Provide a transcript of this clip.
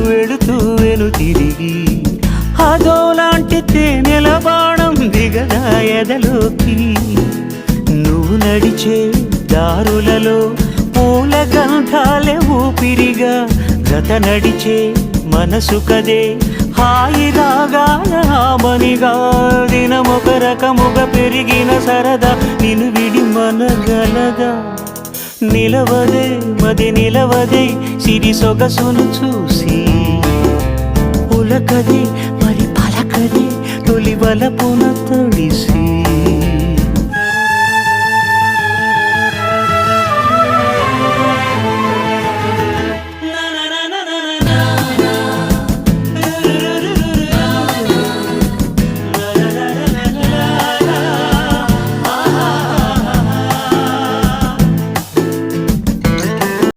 వెళుతూ వెను తిరిగి అదోలాంటి తేనెల బాణం దిగదా ఎదలోకి నువ్వు నడిచే దారులలో పూల గంధాలే ఊపిరిగా గత నడిచే మనసు కదే హాయి రాగాల హామనిగా దినమొక రకముగా పెరిగిన సరదా నిన్ను విడి మనగలదా నిలవదే మది నిలవదే సిరి సొగసును చూసి ఉలకదే మరి పలకదే తొలి వలపున